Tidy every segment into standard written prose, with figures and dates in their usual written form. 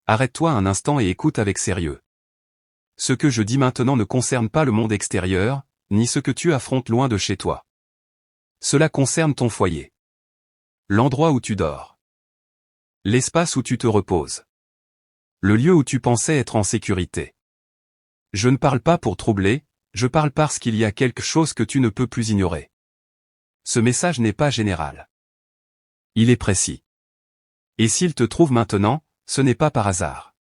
Arrête-toi un instant et écoute avec sérieux. Ce que je dis maintenant ne concerne pas le monde extérieur, ni ce que tu affrontes loin de chez toi. Cela concerne ton foyer. L'endroit où tu dors. L'espace où tu te reposes. Le lieu où tu pensais être en sécurité. Je ne parle pas pour troubler, je parle parce qu'il y a quelque chose que tu ne peux plus ignorer. Ce message n'est pas général. Il est précis. Et s'il te trouve maintenant, ce n'est pas par hasard.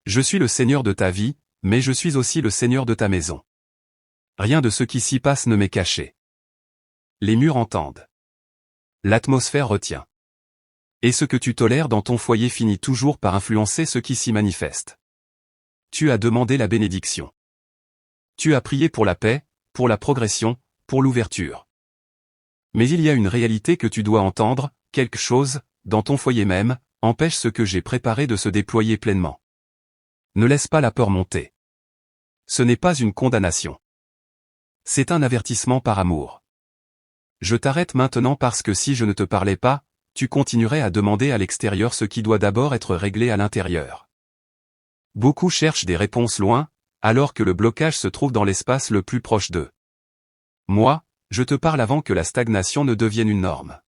Je suis le Seigneur de ta vie, mais je suis aussi le Seigneur de ta maison. Rien de ce qui s'y passe ne m'est caché. Les murs entendent. L'atmosphère retient. Et ce que tu tolères dans ton foyer finit toujours par influencer ce qui s'y manifeste. Tu as demandé la bénédiction. Tu as prié pour la paix, pour la progression, pour l'ouverture. Mais il y a une réalité que tu dois entendre, quelque chose, dans ton foyer même, empêche ce que j'ai préparé de se déployer pleinement. Ne laisse pas la peur monter. Ce n'est pas une condamnation. C'est un avertissement par amour. Je t'arrête maintenant parce que si je ne te parlais pas, tu continuerais à demander à l'extérieur ce qui doit d'abord être réglé à l'intérieur. Beaucoup cherchent des réponses loin, alors que le blocage se trouve dans l'espace le plus proche d'eux. Moi, je te parle avant que la stagnation ne devienne une norme.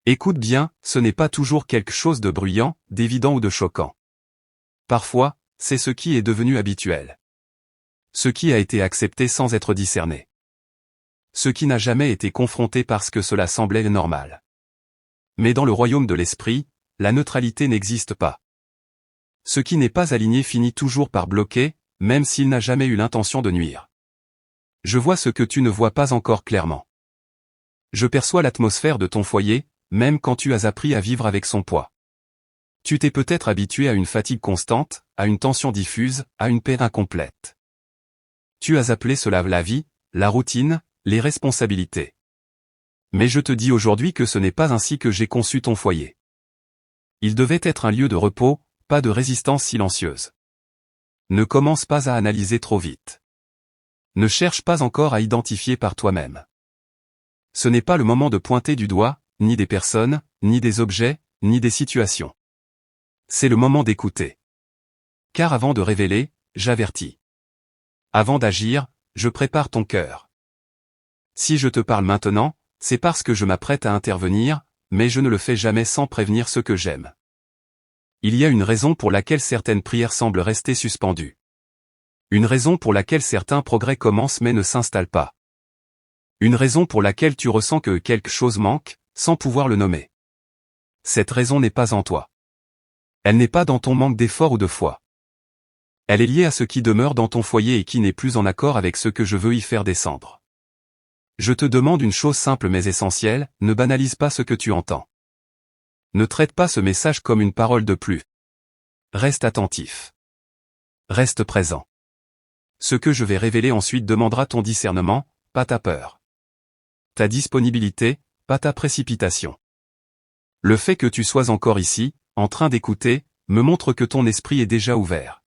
Écoute bien, ce n'est pas toujours quelque chose de bruyant, d'évident ou de choquant. Parfois, c'est ce qui est devenu habituel. Ce qui a été accepté sans être discerné. Ce qui n'a jamais été confronté parce que cela semblait normal. Mais dans le royaume de l'esprit, la neutralité n'existe pas. Ce qui n'est pas aligné finit toujours par bloquer, même s'il n'a jamais eu l'intention de nuire. Je vois ce que tu ne vois pas encore clairement. Je perçois l'atmosphère de ton foyer, même quand tu as appris à vivre avec son poids. Tu t'es peut-être habitué à une fatigue constante, à une tension diffuse, à une paix incomplète. Tu as appelé cela la vie, la routine, les responsabilités. Mais je te dis aujourd'hui que ce n'est pas ainsi que j'ai conçu ton foyer. Il devait être un lieu de repos, pas de résistance silencieuse. Ne commence pas à analyser trop vite. Ne cherche pas encore à identifier par toi-même. Ce n'est pas le moment de pointer du doigt, ni des personnes, ni des objets, ni des situations. C'est le moment d'écouter. Car avant de révéler, j'avertis. Avant d'agir, je prépare ton cœur. Si je te parle maintenant, c'est parce que je m'apprête à intervenir, mais je ne le fais jamais sans prévenir ceux que j'aime. Il y a une raison pour laquelle certaines prières semblent rester suspendues. Une raison pour laquelle certains progrès commencent mais ne s'installent pas. Une raison pour laquelle tu ressens que quelque chose manque, sans pouvoir le nommer. Cette raison n'est pas en toi. Elle n'est pas dans ton manque d'effort ou de foi. Elle est liée à ce qui demeure dans ton foyer et qui n'est plus en accord avec ce que je veux y faire descendre. Je te demande une chose simple mais essentielle, ne banalise pas ce que tu entends. Ne traite pas ce message comme une parole de plus. Reste attentif. Reste présent. Ce que je vais révéler ensuite demandera ton discernement, pas ta peur. Ta disponibilité, pas ta précipitation. Le fait que tu sois encore ici, en train d'écouter, me montre que ton esprit est déjà ouvert.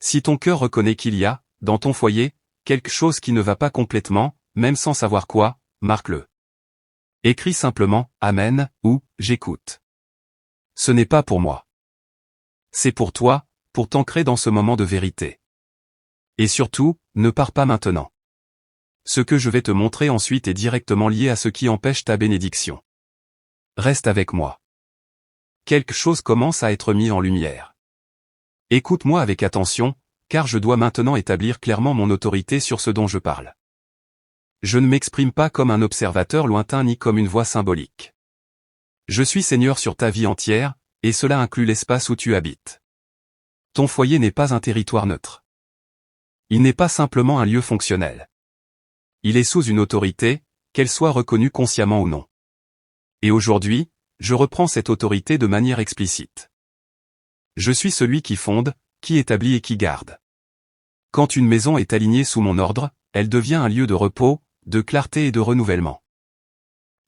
Si ton cœur reconnaît qu'il y a, dans ton foyer, quelque chose qui ne va pas complètement, même sans savoir quoi, marque-le. Écris simplement « Amen » ou « J'écoute ». Ce n'est pas pour moi. C'est pour toi, pour t'ancrer dans ce moment de vérité. Et surtout, ne pars pas maintenant. Ce que je vais te montrer ensuite est directement lié à ce qui empêche ta bénédiction. Reste avec moi. Quelque chose commence à être mis en lumière. Écoute-moi avec attention, car je dois maintenant établir clairement mon autorité sur ce dont je parle. Je ne m'exprime pas comme un observateur lointain ni comme une voix symbolique. Je suis Seigneur sur ta vie entière, et cela inclut l'espace où tu habites. Ton foyer n'est pas un territoire neutre. Il n'est pas simplement un lieu fonctionnel. Il est sous une autorité, qu'elle soit reconnue consciemment ou non. Et aujourd'hui, je reprends cette autorité de manière explicite. Je suis celui qui fonde, qui établit et qui garde. Quand une maison est alignée sous mon ordre, elle devient un lieu de repos, de clarté et de renouvellement.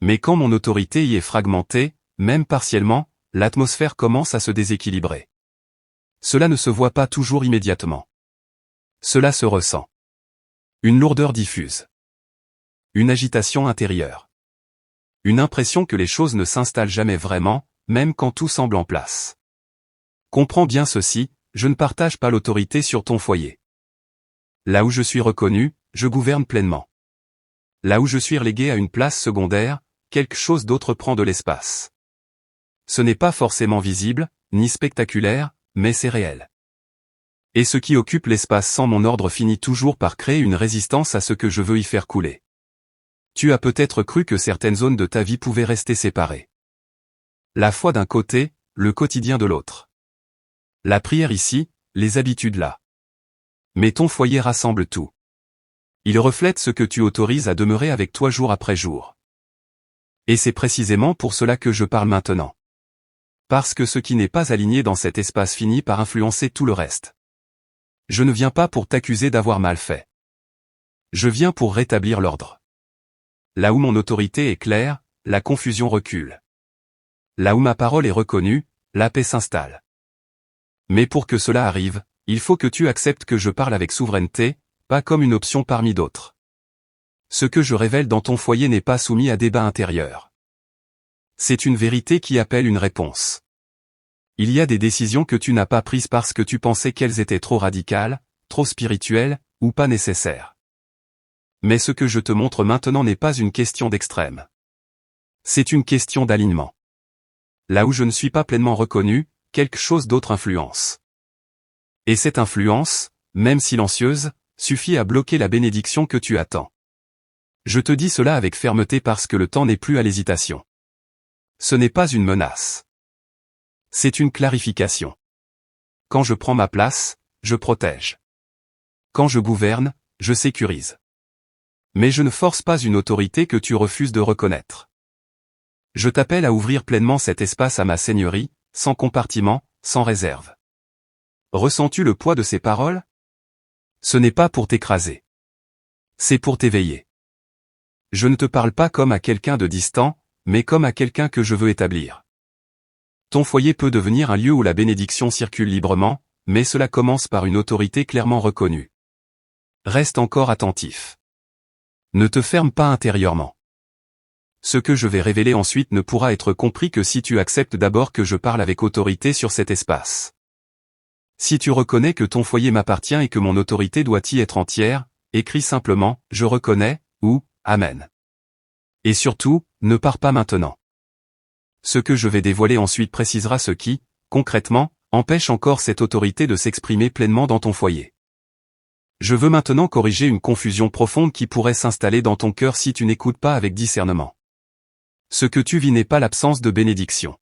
Mais quand mon autorité y est fragmentée, même partiellement, l'atmosphère commence à se déséquilibrer. Cela ne se voit pas toujours immédiatement. Cela se ressent. Une lourdeur diffuse. Une agitation intérieure. Une impression que les choses ne s'installent jamais vraiment, même quand tout semble en place. Comprends bien ceci, je ne partage pas l'autorité sur ton foyer. Là où je suis reconnu, je gouverne pleinement. Là où je suis relégué à une place secondaire, quelque chose d'autre prend de l'espace. Ce n'est pas forcément visible, ni spectaculaire, mais c'est réel. Et ce qui occupe l'espace sans mon ordre finit toujours par créer une résistance à ce que je veux y faire couler. Tu as peut-être cru que certaines zones de ta vie pouvaient rester séparées. La foi d'un côté, le quotidien de l'autre. La prière ici, les habitudes là. Mais ton foyer rassemble tout. Il reflète ce que tu autorises à demeurer avec toi jour après jour. Et c'est précisément pour cela que je parle maintenant. Parce que ce qui n'est pas aligné dans cet espace finit par influencer tout le reste. Je ne viens pas pour t'accuser d'avoir mal fait. Je viens pour rétablir l'ordre. Là où mon autorité est claire, la confusion recule. Là où ma parole est reconnue, la paix s'installe. Mais pour que cela arrive, il faut que tu acceptes que je parle avec souveraineté, pas comme une option parmi d'autres. Ce que je révèle dans ton foyer n'est pas soumis à débat intérieur. C'est une vérité qui appelle une réponse. Il y a des décisions que tu n'as pas prises parce que tu pensais qu'elles étaient trop radicales, trop spirituelles, ou pas nécessaires. Mais ce que je te montre maintenant n'est pas une question d'extrême. C'est une question d'alignement. Là où je ne suis pas pleinement reconnu, quelque chose d'autre influence. Et cette influence, même silencieuse, suffit à bloquer la bénédiction que tu attends. Je te dis cela avec fermeté parce que le temps n'est plus à l'hésitation. Ce n'est pas une menace. C'est une clarification. Quand je prends ma place, je protège. Quand je gouverne, je sécurise. Mais je ne force pas une autorité que tu refuses de reconnaître. Je t'appelle à ouvrir pleinement cet espace à ma seigneurie, sans compartiment, sans réserve. Ressens-tu le poids de ces paroles? Ce n'est pas pour t'écraser. C'est pour t'éveiller. Je ne te parle pas comme à quelqu'un de distant, mais comme à quelqu'un que je veux établir. Ton foyer peut devenir un lieu où la bénédiction circule librement, mais cela commence par une autorité clairement reconnue. Reste encore attentif. Ne te ferme pas intérieurement. Ce que je vais révéler ensuite ne pourra être compris que si tu acceptes d'abord que je parle avec autorité sur cet espace. Si tu reconnais que ton foyer m'appartient et que mon autorité doit y être entière, écris simplement « Je reconnais » ou « Amen ». Et surtout, ne pars pas maintenant. Ce que je vais dévoiler ensuite précisera ce qui, concrètement, empêche encore cette autorité de s'exprimer pleinement dans ton foyer. Je veux maintenant corriger une confusion profonde qui pourrait s'installer dans ton cœur si tu n'écoutes pas avec discernement. Ce que tu vis n'est pas l'absence de bénédiction.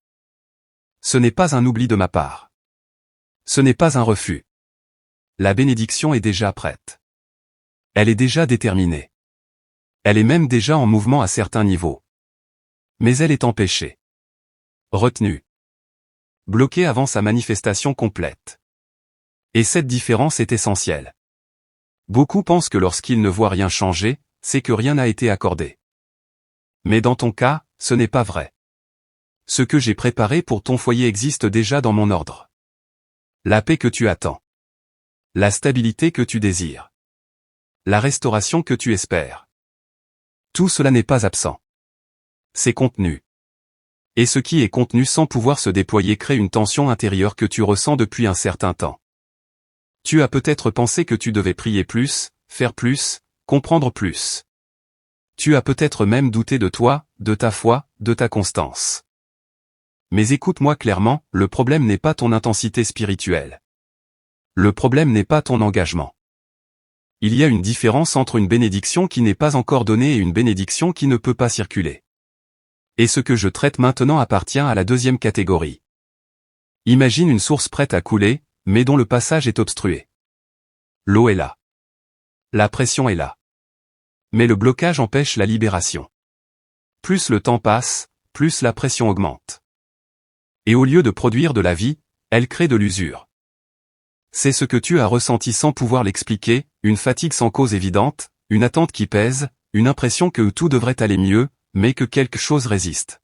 Ce n'est pas un oubli de ma part. Ce n'est pas un refus. La bénédiction est déjà prête. Elle est déjà déterminée. Elle est même déjà en mouvement à certains niveaux. Mais elle est empêchée. Retenue. Bloquée avant sa manifestation complète. Et cette différence est essentielle. Beaucoup pensent que lorsqu'ils ne voient rien changer, c'est que rien n'a été accordé. Mais dans ton cas, ce n'est pas vrai. Ce que j'ai préparé pour ton foyer existe déjà dans mon ordre. La paix que tu attends. La stabilité que tu désires. La restauration que tu espères. Tout cela n'est pas absent. C'est contenu. Et ce qui est contenu sans pouvoir se déployer crée une tension intérieure que tu ressens depuis un certain temps. Tu as peut-être pensé que tu devais prier plus, faire plus, comprendre plus. Tu as peut-être même douté de toi, de ta foi, de ta constance. Mais écoute-moi clairement, le problème n'est pas ton intensité spirituelle. Le problème n'est pas ton engagement. Il y a une différence entre une bénédiction qui n'est pas encore donnée et une bénédiction qui ne peut pas circuler. Et ce que je traite maintenant appartient à la deuxième catégorie. Imagine une source prête à couler, mais dont le passage est obstrué. L'eau est là. La pression est là. Mais le blocage empêche la libération. Plus le temps passe, plus la pression augmente. Et au lieu de produire de la vie, elle crée de l'usure. C'est ce que tu as ressenti sans pouvoir l'expliquer, une fatigue sans cause évidente, une attente qui pèse, une impression que tout devrait aller mieux, mais que quelque chose résiste.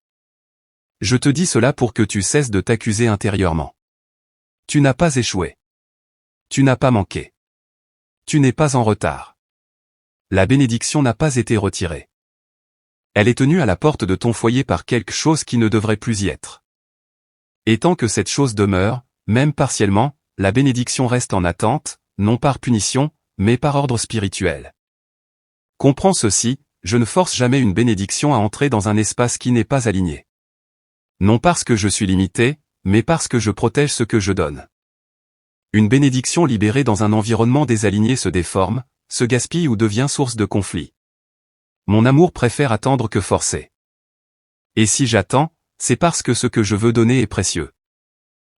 Je te dis cela pour que tu cesses de t'accuser intérieurement. Tu n'as pas échoué. Tu n'as pas manqué. Tu n'es pas en retard. La bénédiction n'a pas été retirée. Elle est tenue à la porte de ton foyer par quelque chose qui ne devrait plus y être. Et tant que cette chose demeure, même partiellement, la bénédiction reste en attente, non par punition, mais par ordre spirituel. Comprends ceci, je ne force jamais une bénédiction à entrer dans un espace qui n'est pas aligné. Non parce que je suis limité, mais parce que je protège ce que je donne. Une bénédiction libérée dans un environnement désaligné se déforme, se gaspille ou devient source de conflit. Mon amour préfère attendre que forcer. Et si j'attends, c'est parce que ce que je veux donner est précieux.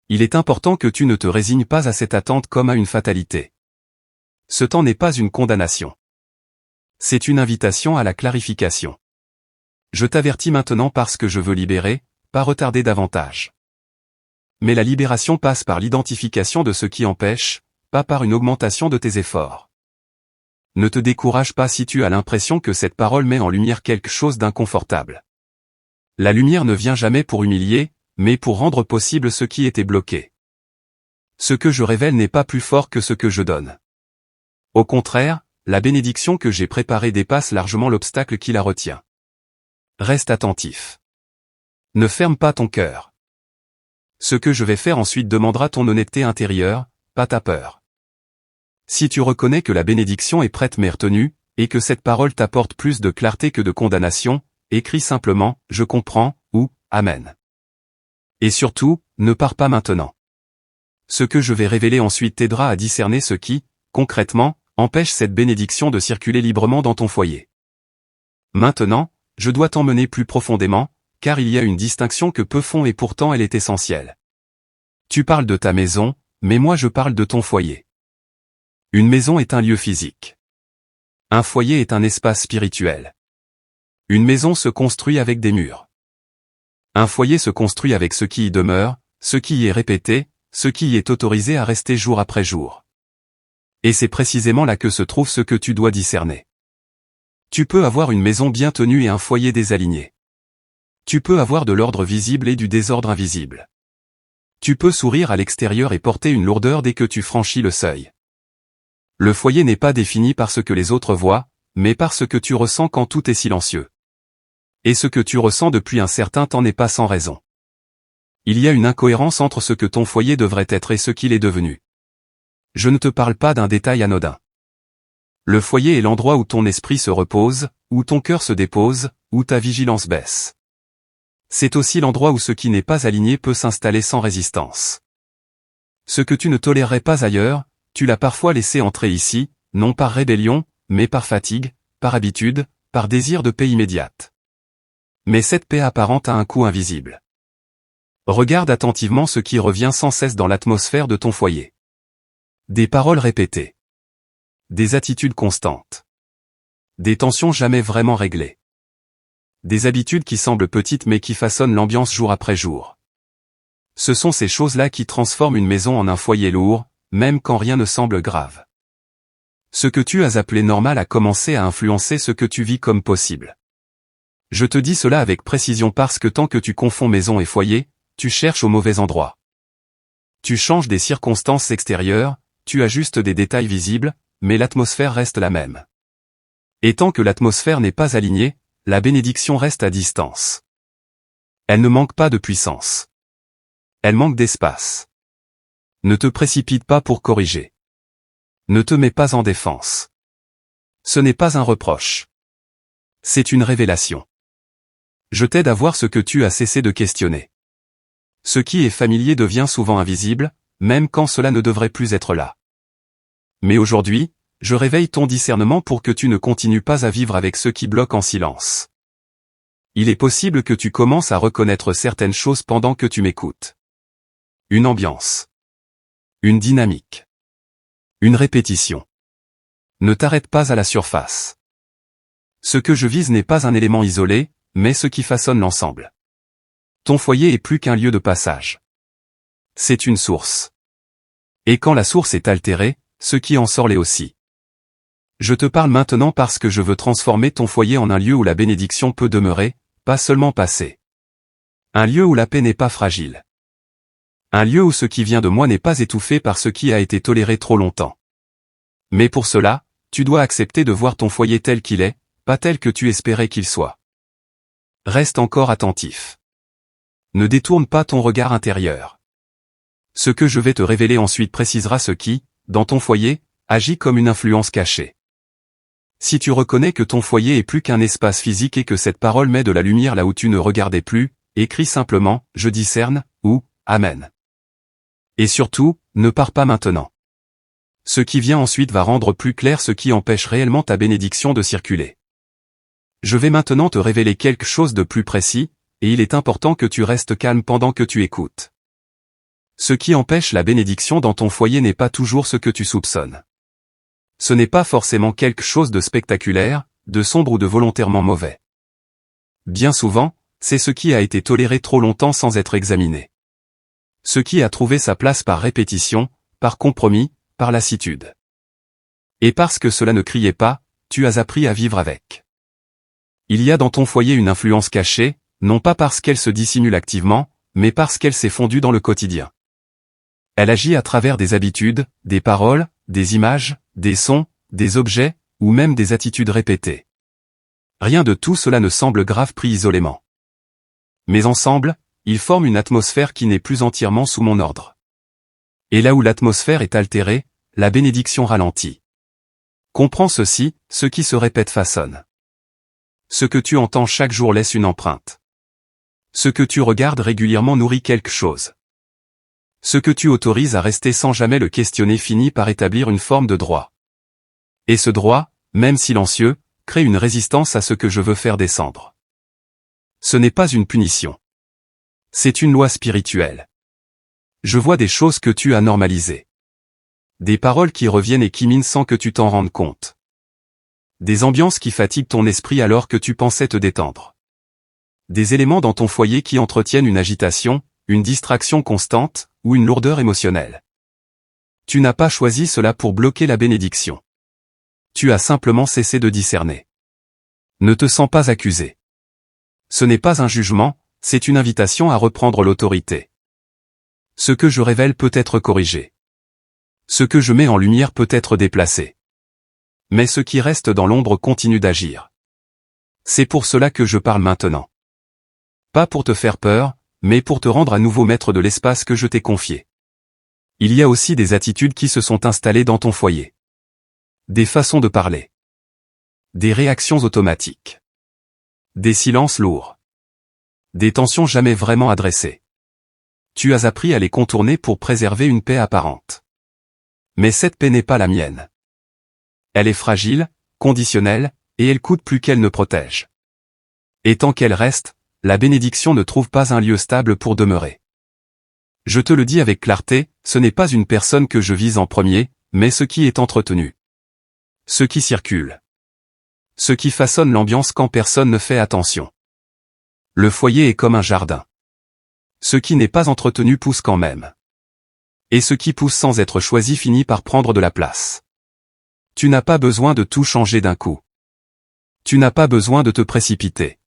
Il est important que tu ne te résignes pas à cette attente comme à une fatalité. Ce temps n'est pas une condamnation. C'est une invitation à la clarification. Je t'avertis maintenant parce que je veux libérer, pas retarder davantage. Mais la libération passe par l'identification de ce qui empêche, pas par une augmentation de tes efforts. Ne te décourage pas si tu as l'impression que cette parole met en lumière quelque chose d'inconfortable. La lumière ne vient jamais pour humilier, mais pour rendre possible ce qui était bloqué. Ce que je révèle n'est pas plus fort que ce que je donne. Au contraire, la bénédiction que j'ai préparée dépasse largement l'obstacle qui la retient. Reste attentif. Ne ferme pas ton cœur. Ce que je vais faire ensuite demandera ton honnêteté intérieure, pas ta peur. Si tu reconnais que la bénédiction est prête mais retenue, et que cette parole t'apporte plus de clarté que de condamnation, écris simplement « Je comprends » ou « Amen ». Et surtout, ne pars pas maintenant. Ce que je vais révéler ensuite t'aidera à discerner ce qui, concrètement, empêche cette bénédiction de circuler librement dans ton foyer. Maintenant, je dois t'emmener plus profondément, car il y a une distinction que peu font et pourtant elle est essentielle. Tu parles de ta maison, mais moi je parle de ton foyer. Une maison est un lieu physique. Un foyer est un espace spirituel. Une maison se construit avec des murs. Un foyer se construit avec ce qui y demeure, ce qui y est répété, ce qui y est autorisé à rester jour après jour. Et c'est précisément là que se trouve ce que tu dois discerner. Tu peux avoir une maison bien tenue et un foyer désaligné. Tu peux avoir de l'ordre visible et du désordre invisible. Tu peux sourire à l'extérieur et porter une lourdeur dès que tu franchis le seuil. Le foyer n'est pas défini par ce que les autres voient, mais par ce que tu ressens quand tout est silencieux. Et ce que tu ressens depuis un certain temps n'est pas sans raison. Il y a une incohérence entre ce que ton foyer devrait être et ce qu'il est devenu. Je ne te parle pas d'un détail anodin. Le foyer est l'endroit où ton esprit se repose, où ton cœur se dépose, où ta vigilance baisse. C'est aussi l'endroit où ce qui n'est pas aligné peut s'installer sans résistance. Ce que tu ne tolérerais pas ailleurs, tu l'as parfois laissé entrer ici, non par rébellion, mais par fatigue, par habitude, par désir de paix immédiate. Mais cette paix apparente a un coût invisible. Regarde attentivement ce qui revient sans cesse dans l'atmosphère de ton foyer. Des paroles répétées. Des attitudes constantes. Des tensions jamais vraiment réglées. Des habitudes qui semblent petites mais qui façonnent l'ambiance jour après jour. Ce sont ces choses-là qui transforment une maison en un foyer lourd, même quand rien ne semble grave. Ce que tu as appelé normal a commencé à influencer ce que tu vis comme possible. Je te dis cela avec précision parce que tant que tu confonds maison et foyer, tu cherches au mauvais endroit. Tu changes des circonstances extérieures, tu ajustes des détails visibles, mais l'atmosphère reste la même. Et tant que l'atmosphère n'est pas alignée, la bénédiction reste à distance. Elle ne manque pas de puissance. Elle manque d'espace. Ne te précipite pas pour corriger. Ne te mets pas en défense. Ce n'est pas un reproche. C'est une révélation. Je t'aide à voir ce que tu as cessé de questionner. Ce qui est familier devient souvent invisible, même quand cela ne devrait plus être là. Mais aujourd'hui, je réveille ton discernement pour que tu ne continues pas à vivre avec ce qui bloque en silence. Il est possible que tu commences à reconnaître certaines choses pendant que tu m'écoutes. Une ambiance. Une dynamique. Une répétition. Ne t'arrête pas à la surface. Ce que je vise n'est pas un élément isolé, mais ce qui façonne l'ensemble. Ton foyer est plus qu'un lieu de passage. C'est une source. Et quand la source est altérée, ce qui en sort l'est aussi. Je te parle maintenant parce que je veux transformer ton foyer en un lieu où la bénédiction peut demeurer, pas seulement passer. Un lieu où la paix n'est pas fragile. Un lieu où ce qui vient de moi n'est pas étouffé par ce qui a été toléré trop longtemps. Mais pour cela, tu dois accepter de voir ton foyer tel qu'il est, pas tel que tu espérais qu'il soit. Reste encore attentif. Ne détourne pas ton regard intérieur. Ce que je vais te révéler ensuite précisera ce qui, dans ton foyer, agit comme une influence cachée. Si tu reconnais que ton foyer est plus qu'un espace physique et que cette parole met de la lumière là où tu ne regardais plus, écris simplement « Je discerne » ou « Amen ». Et surtout, ne pars pas maintenant. Ce qui vient ensuite va rendre plus clair ce qui empêche réellement ta bénédiction de circuler. Je vais maintenant te révéler quelque chose de plus précis, et il est important que tu restes calme pendant que tu écoutes. Ce qui empêche la bénédiction dans ton foyer n'est pas toujours ce que tu soupçonnes. Ce n'est pas forcément quelque chose de spectaculaire, de sombre ou de volontairement mauvais. Bien souvent, c'est ce qui a été toléré trop longtemps sans être examiné. Ce qui a trouvé sa place par répétition, par compromis, par lassitude. Et parce que cela ne criait pas, tu as appris à vivre avec. Il y a dans ton foyer une influence cachée, non pas parce qu'elle se dissimule activement, mais parce qu'elle s'est fondue dans le quotidien. Elle agit à travers des habitudes, des paroles, des images, des sons, des objets, ou même des attitudes répétées. Rien de tout cela ne semble grave pris isolément. Mais ensemble, ils forment une atmosphère qui n'est plus entièrement sous mon ordre. Et là où l'atmosphère est altérée, la bénédiction ralentit. Comprends ceci, ce qui se répète façonne. Ce que tu entends chaque jour laisse une empreinte. Ce que tu regardes régulièrement nourrit quelque chose. Ce que tu autorises à rester sans jamais le questionner finit par établir une forme de droit. Et ce droit, même silencieux, crée une résistance à ce que je veux faire descendre. Ce n'est pas une punition. C'est une loi spirituelle. Je vois des choses que tu as normalisées. Des paroles qui reviennent et qui minent sans que tu t'en rendes compte. Des ambiances qui fatiguent ton esprit alors que tu pensais te détendre. Des éléments dans ton foyer qui entretiennent une agitation, une distraction constante, ou une lourdeur émotionnelle. Tu n'as pas choisi cela pour bloquer la bénédiction. Tu as simplement cessé de discerner. Ne te sens pas accusé. Ce n'est pas un jugement, c'est une invitation à reprendre l'autorité. Ce que je révèle peut être corrigé. Ce que je mets en lumière peut être déplacé. Mais ce qui reste dans l'ombre continue d'agir. C'est pour cela que je parle maintenant. Pas pour te faire peur, mais pour te rendre à nouveau maître de l'espace que je t'ai confié. Il y a aussi des attitudes qui se sont installées dans ton foyer. Des façons de parler. Des réactions automatiques. Des silences lourds. Des tensions jamais vraiment adressées. Tu as appris à les contourner pour préserver une paix apparente. Mais cette paix n'est pas la mienne. Elle est fragile, conditionnelle, et elle coûte plus qu'elle ne protège. Et tant qu'elle reste, la bénédiction ne trouve pas un lieu stable pour demeurer. Je te le dis avec clarté, ce n'est pas une personne que je vise en premier, mais ce qui est entretenu. Ce qui circule. Ce qui façonne l'ambiance quand personne ne fait attention. Le foyer est comme un jardin. Ce qui n'est pas entretenu pousse quand même. Et ce qui pousse sans être choisi finit par prendre de la place. Tu n'as pas besoin de tout changer d'un coup. Tu n'as pas besoin de te précipiter.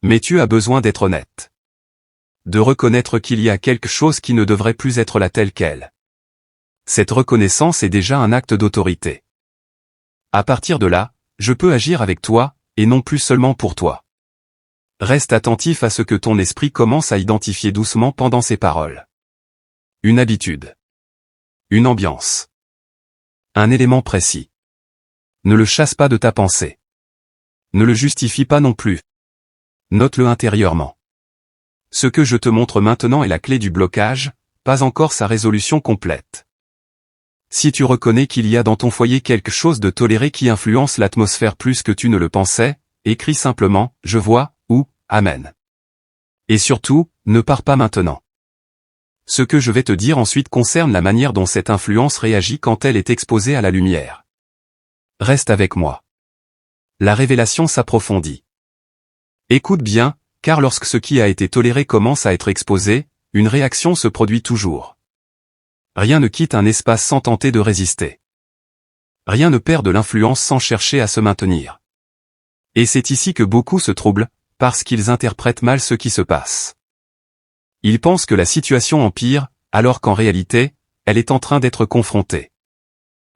Mais tu as besoin d'être honnête. De reconnaître qu'il y a quelque chose qui ne devrait plus être là telle qu'elle. Cette reconnaissance est déjà un acte d'autorité. À partir de là, je peux agir avec toi, et non plus seulement pour toi. Reste attentif à ce que ton esprit commence à identifier doucement pendant ces paroles. Une habitude. Une ambiance. Un élément précis. Ne le chasse pas de ta pensée. Ne le justifie pas non plus. Note-le intérieurement. Ce que je te montre maintenant est la clé du blocage, pas encore sa résolution complète. Si tu reconnais qu'il y a dans ton foyer quelque chose de toléré qui influence l'atmosphère plus que tu ne le pensais, écris simplement « Je vois » ou « Amen ». Et surtout, ne pars pas maintenant. Ce que je vais te dire ensuite concerne la manière dont cette influence réagit quand elle est exposée à la lumière. Reste avec moi. La révélation s'approfondit. Écoute bien, car lorsque ce qui a été toléré commence à être exposé, une réaction se produit toujours. Rien ne quitte un espace sans tenter de résister. Rien ne perd de l'influence sans chercher à se maintenir. Et c'est ici que beaucoup se troublent, parce qu'ils interprètent mal ce qui se passe. Ils pensent que la situation empire, alors qu'en réalité, elle est en train d'être confrontée.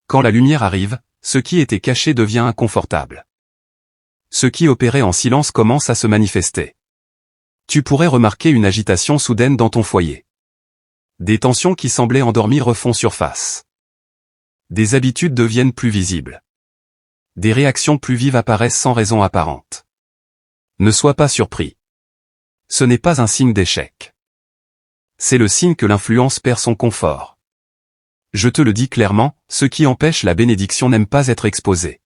Quand la lumière arrive, ce qui était caché devient inconfortable. Ce qui opérait en silence commence à se manifester. Tu pourrais remarquer une agitation soudaine dans ton foyer. Des tensions qui semblaient endormies refont surface. Des habitudes deviennent plus visibles. Des réactions plus vives apparaissent sans raison apparente. Ne sois pas surpris. Ce n'est pas un signe d'échec. C'est le signe que l'influence perd son confort. Je te le dis clairement, ce qui empêche la bénédiction n'aime pas être exposé.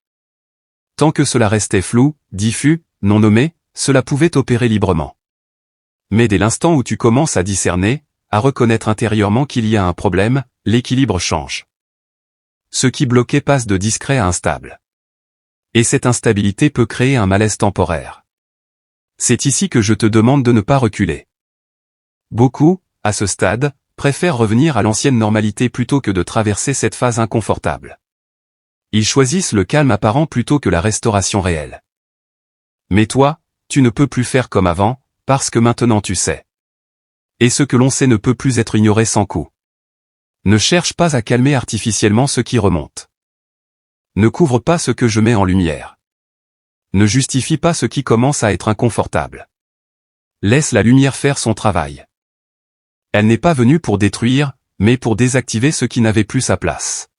Tant que cela restait flou, diffus, non nommé, cela pouvait opérer librement. Mais dès l'instant où tu commences à discerner, à reconnaître intérieurement qu'il y a un problème, l'équilibre change. Ce qui bloquait passe de discret à instable. Et cette instabilité peut créer un malaise temporaire. C'est ici que je te demande de ne pas reculer. Beaucoup, à ce stade, préfèrent revenir à l'ancienne normalité plutôt que de traverser cette phase inconfortable. Ils choisissent le calme apparent plutôt que la restauration réelle. Mais toi, tu ne peux plus faire comme avant, parce que maintenant tu sais. Et ce que l'on sait ne peut plus être ignoré sans coup. Ne cherche pas à calmer artificiellement ce qui remonte. Ne couvre pas ce que je mets en lumière. Ne justifie pas ce qui commence à être inconfortable. Laisse la lumière faire son travail. Elle n'est pas venue pour détruire, mais pour désactiver ce qui n'avait plus sa place.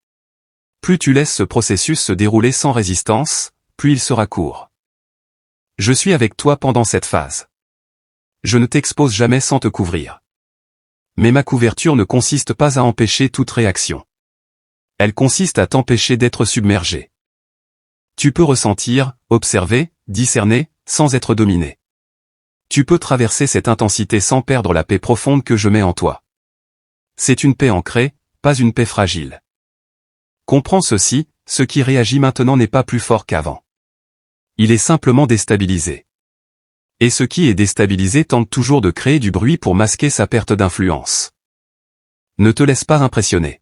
Plus tu laisses ce processus se dérouler sans résistance, plus il sera court. Je suis avec toi pendant cette phase. Je ne t'expose jamais sans te couvrir. Mais ma couverture ne consiste pas à empêcher toute réaction. Elle consiste à t'empêcher d'être submergé. Tu peux ressentir, observer, discerner, sans être dominé. Tu peux traverser cette intensité sans perdre la paix profonde que je mets en toi. C'est une paix ancrée, pas une paix fragile. Comprends ceci, ce qui réagit maintenant n'est pas plus fort qu'avant. Il est simplement déstabilisé. Et ce qui est déstabilisé tente toujours de créer du bruit pour masquer sa perte d'influence. Ne te laisse pas impressionner.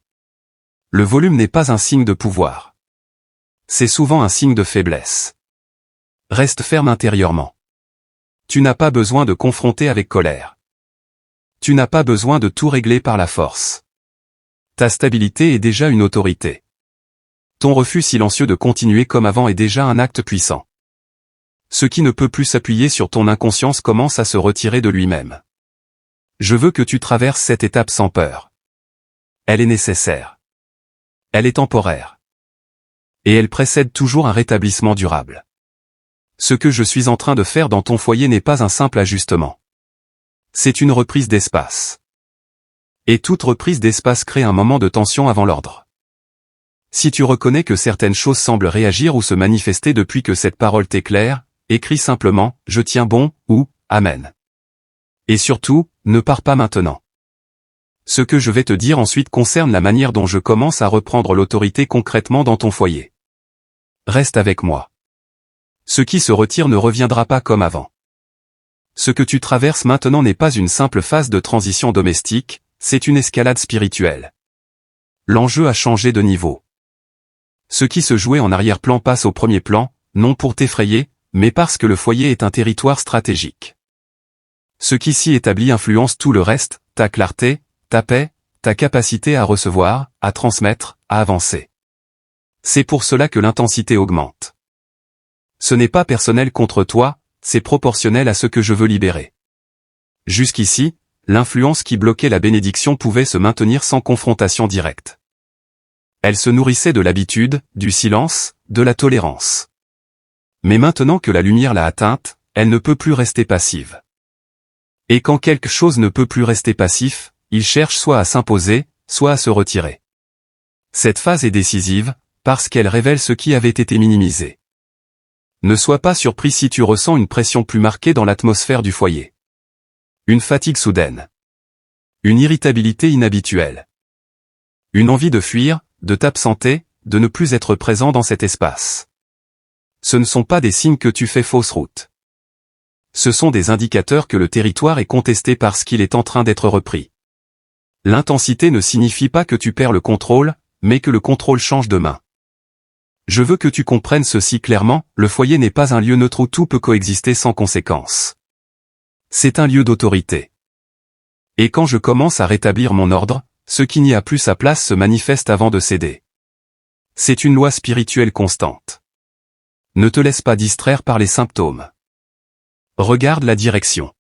Le volume n'est pas un signe de pouvoir. C'est souvent un signe de faiblesse. Reste ferme intérieurement. Tu n'as pas besoin de confronter avec colère. Tu n'as pas besoin de tout régler par la force. Ta stabilité est déjà une autorité. Ton refus silencieux de continuer comme avant est déjà un acte puissant. Ce qui ne peut plus s'appuyer sur ton inconscience commence à se retirer de lui-même. Je veux que tu traverses cette étape sans peur. Elle est nécessaire. Elle est temporaire. Et elle précède toujours un rétablissement durable. Ce que je suis en train de faire dans ton foyer n'est pas un simple ajustement. C'est une reprise d'espace. Et toute reprise d'espace crée un moment de tension avant l'ordre. Si tu reconnais que certaines choses semblent réagir ou se manifester depuis que cette parole t'éclaire, écris simplement « Je tiens bon » ou « Amen ». Et surtout, ne pars pas maintenant. Ce que je vais te dire ensuite concerne la manière dont je commence à reprendre l'autorité concrètement dans ton foyer. Reste avec moi. Ce qui se retire ne reviendra pas comme avant. Ce que tu traverses maintenant n'est pas une simple phase de transition domestique, c'est une escalade spirituelle. L'enjeu a changé de niveau. Ce qui se jouait en arrière-plan passe au premier plan, non pour t'effrayer, mais parce que le foyer est un territoire stratégique. Ce qui s'y établit influence tout le reste, ta clarté, ta paix, ta capacité à recevoir, à transmettre, à avancer. C'est pour cela que l'intensité augmente. Ce n'est pas personnel contre toi, c'est proportionnel à ce que je veux libérer. Jusqu'ici, l'influence qui bloquait la bénédiction pouvait se maintenir sans confrontation directe. Elle se nourrissait de l'habitude, du silence, de la tolérance. Mais maintenant que la lumière l'a atteinte, elle ne peut plus rester passive. Et quand quelque chose ne peut plus rester passif, il cherche soit à s'imposer, soit à se retirer. Cette phase est décisive, parce qu'elle révèle ce qui avait été minimisé. Ne sois pas surpris si tu ressens une pression plus marquée dans l'atmosphère du foyer. Une fatigue soudaine. Une irritabilité inhabituelle. Une envie de fuir, de t'absenter, de ne plus être présent dans cet espace. Ce ne sont pas des signes que tu fais fausse route. Ce sont des indicateurs que le territoire est contesté parce qu'il est en train d'être repris. L'intensité ne signifie pas que tu perds le contrôle, mais que le contrôle change de main. Je veux que tu comprennes ceci clairement, le foyer n'est pas un lieu neutre où tout peut coexister sans conséquence. C'est un lieu d'autorité. Et quand je commence à rétablir mon ordre, ce qui n'y a plus sa place se manifeste avant de céder. C'est une loi spirituelle constante. Ne te laisse pas distraire par les symptômes. Regarde la direction.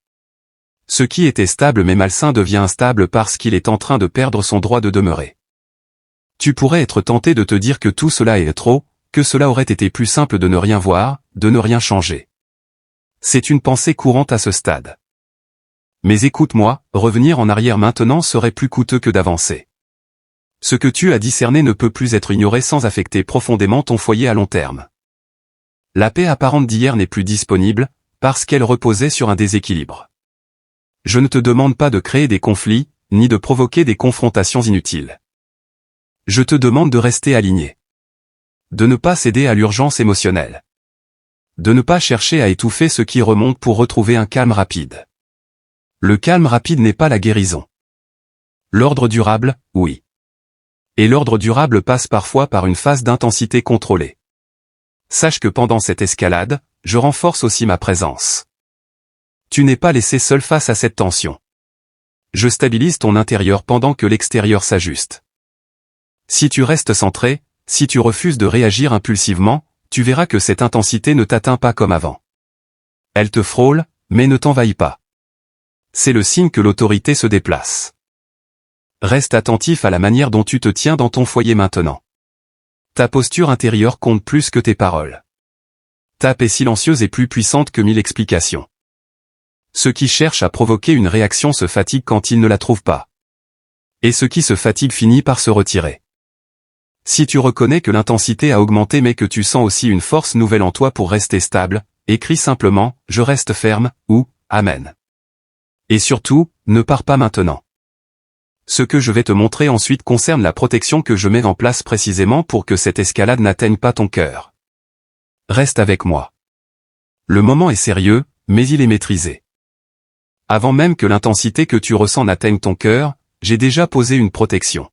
Ce qui était stable mais malsain devient instable parce qu'il est en train de perdre son droit de demeurer. Tu pourrais être tenté de te dire que tout cela est trop, que cela aurait été plus simple de ne rien voir, de ne rien changer. C'est une pensée courante à ce stade. Mais écoute-moi, revenir en arrière maintenant serait plus coûteux que d'avancer. Ce que tu as discerné ne peut plus être ignoré sans affecter profondément ton foyer à long terme. La paix apparente d'hier n'est plus disponible, parce qu'elle reposait sur un déséquilibre. Je ne te demande pas de créer des conflits, ni de provoquer des confrontations inutiles. Je te demande de rester aligné. De ne pas céder à l'urgence émotionnelle. De ne pas chercher à étouffer ce qui remonte pour retrouver un calme rapide. Le calme rapide n'est pas la guérison. L'ordre durable, oui. Et l'ordre durable passe parfois par une phase d'intensité contrôlée. Sache que pendant cette escalade, je renforce aussi ma présence. Tu n'es pas laissé seul face à cette tension. Je stabilise ton intérieur pendant que l'extérieur s'ajuste. Si tu restes centré, si tu refuses de réagir impulsivement, tu verras que cette intensité ne t'atteint pas comme avant. Elle te frôle, mais ne t'envahit pas. C'est le signe que l'autorité se déplace. Reste attentif à la manière dont tu te tiens dans ton foyer maintenant. Ta posture intérieure compte plus que tes paroles. Ta paix silencieuse est plus puissante que 1000 explications. Ceux qui cherchent à provoquer une réaction se fatiguent quand ils ne la trouvent pas. Et ce qui se fatigue finit par se retirer. Si tu reconnais que l'intensité a augmenté mais que tu sens aussi une force nouvelle en toi pour rester stable, écris simplement « Je reste ferme » ou « Amen ». Et surtout, ne pars pas maintenant. Ce que je vais te montrer ensuite concerne la protection que je mets en place précisément pour que cette escalade n'atteigne pas ton cœur. Reste avec moi. Le moment est sérieux, mais il est maîtrisé. Avant même que l'intensité que tu ressens n'atteigne ton cœur, j'ai déjà posé une protection.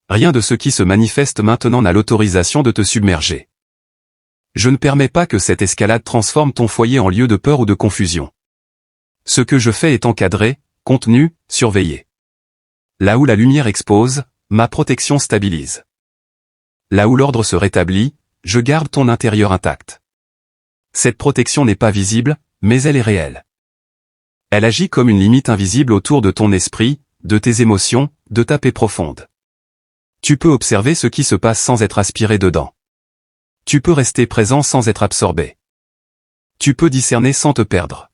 Rien de ce qui se manifeste maintenant n'a l'autorisation de te submerger. Je ne permets pas que cette escalade transforme ton foyer en lieu de peur ou de confusion. Ce que je fais est encadré, contenu, surveillé. Là où la lumière expose, ma protection stabilise. Là où l'ordre se rétablit, je garde ton intérieur intact. Cette protection n'est pas visible, mais elle est réelle. Elle agit comme une limite invisible autour de ton esprit, de tes émotions, de ta paix profonde. Tu peux observer ce qui se passe sans être aspiré dedans. Tu peux rester présent sans être absorbé. Tu peux discerner sans te perdre.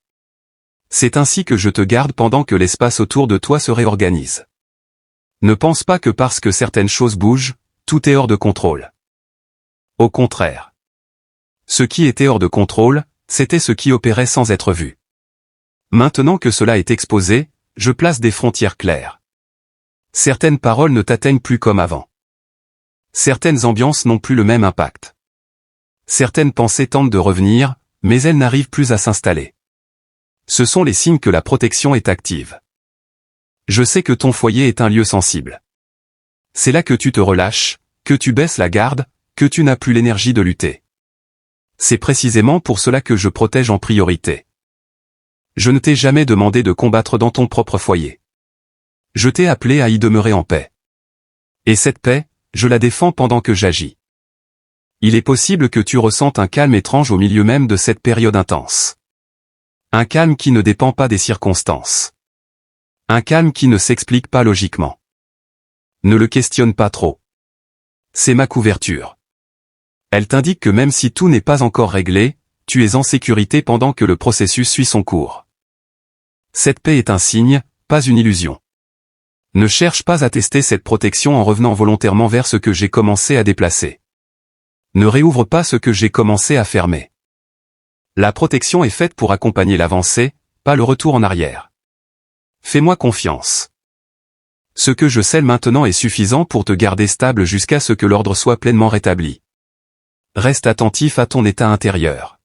C'est ainsi que je te garde pendant que l'espace autour de toi se réorganise. Ne pense pas que parce que certaines choses bougent, tout est hors de contrôle. Au contraire. Ce qui était hors de contrôle, c'était ce qui opérait sans être vu. Maintenant que cela est exposé, je place des frontières claires. Certaines paroles ne t'atteignent plus comme avant. Certaines ambiances n'ont plus le même impact. Certaines pensées tentent de revenir, mais elles n'arrivent plus à s'installer. Ce sont les signes que la protection est active. Je sais que ton foyer est un lieu sensible. C'est là que tu te relâches, que tu baisses la garde, que tu n'as plus l'énergie de lutter. C'est précisément pour cela que je protège en priorité. Je ne t'ai jamais demandé de combattre dans ton propre foyer. Je t'ai appelé à y demeurer en paix. Et cette paix, je la défends pendant que j'agis. Il est possible que tu ressentes un calme étrange au milieu même de cette période intense. Un calme qui ne dépend pas des circonstances. Un calme qui ne s'explique pas logiquement. Ne le questionne pas trop. C'est ma couverture. Elle t'indique que même si tout n'est pas encore réglé, tu es en sécurité pendant que le processus suit son cours. Cette paix est un signe, pas une illusion. Ne cherche pas à tester cette protection en revenant volontairement vers ce que j'ai commencé à déplacer. Ne réouvre pas ce que j'ai commencé à fermer. La protection est faite pour accompagner l'avancée, pas le retour en arrière. Fais-moi confiance. Ce que je scelle maintenant est suffisant pour te garder stable jusqu'à ce que l'ordre soit pleinement rétabli. Reste attentif à ton état intérieur.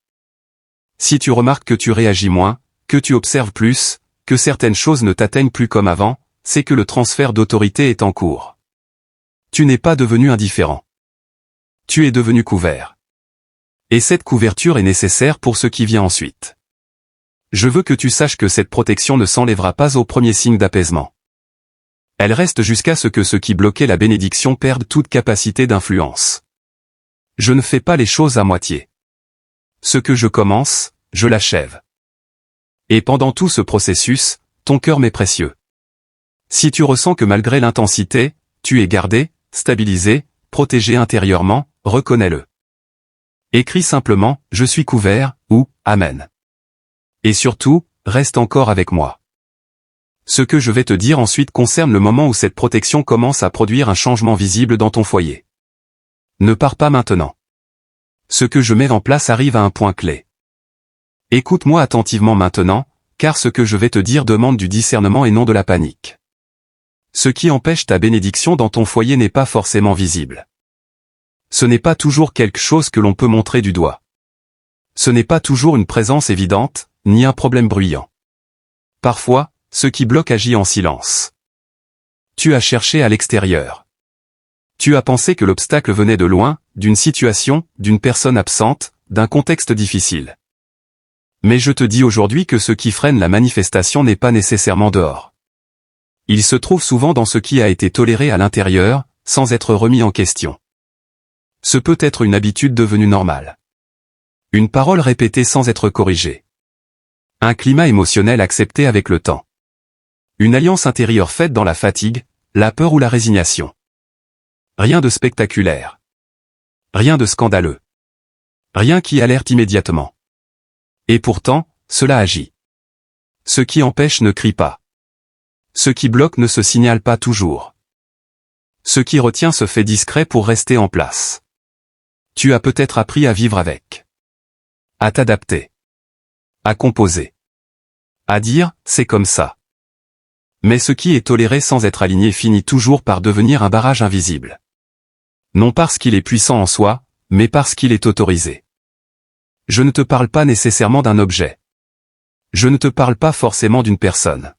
Si tu remarques que tu réagis moins, que tu observes plus, que certaines choses ne t'atteignent plus comme avant, c'est que le transfert d'autorité est en cours. Tu n'es pas devenu indifférent. Tu es devenu couvert. Et cette couverture est nécessaire pour ce qui vient ensuite. Je veux que tu saches que cette protection ne s'enlèvera pas au premier signe d'apaisement. Elle reste jusqu'à ce que ce qui bloquait la bénédiction perde toute capacité d'influence. Je ne fais pas les choses à moitié. Ce que je commence, je l'achève. Et pendant tout ce processus, ton cœur m'est précieux. Si tu ressens que malgré l'intensité, tu es gardé, stabilisé, protégé intérieurement, reconnais-le. Écris simplement « Je suis couvert » ou « Amen ». Et surtout, reste encore avec moi. Ce que je vais te dire ensuite concerne le moment où cette protection commence à produire un changement visible dans ton foyer. Ne pars pas maintenant. Ce que je mets en place arrive à un point clé. Écoute-moi attentivement maintenant, car ce que je vais te dire demande du discernement et non de la panique. Ce qui empêche ta bénédiction dans ton foyer n'est pas forcément visible. Ce n'est pas toujours quelque chose que l'on peut montrer du doigt. Ce n'est pas toujours une présence évidente, ni un problème bruyant. Parfois, ce qui bloque agit en silence. Tu as cherché à l'extérieur. Tu as pensé que l'obstacle venait de loin, d'une situation, d'une personne absente, d'un contexte difficile. Mais je te dis aujourd'hui que ce qui freine la manifestation n'est pas nécessairement dehors. Il se trouve souvent dans ce qui a été toléré à l'intérieur, sans être remis en question. Ce peut être une habitude devenue normale. Une parole répétée sans être corrigée. Un climat émotionnel accepté avec le temps. Une alliance intérieure faite dans la fatigue, la peur ou la résignation. Rien de spectaculaire. Rien de scandaleux. Rien qui alerte immédiatement. Et pourtant, cela agit. Ce qui empêche ne crie pas. Ce qui bloque ne se signale pas toujours. Ce qui retient se fait discret pour rester en place. Tu as peut-être appris à vivre avec. À t'adapter. À composer. À dire, c'est comme ça. Mais ce qui est toléré sans être aligné finit toujours par devenir un barrage invisible. Non parce qu'il est puissant en soi, mais parce qu'il est autorisé. Je ne te parle pas nécessairement d'un objet. Je ne te parle pas forcément d'une personne.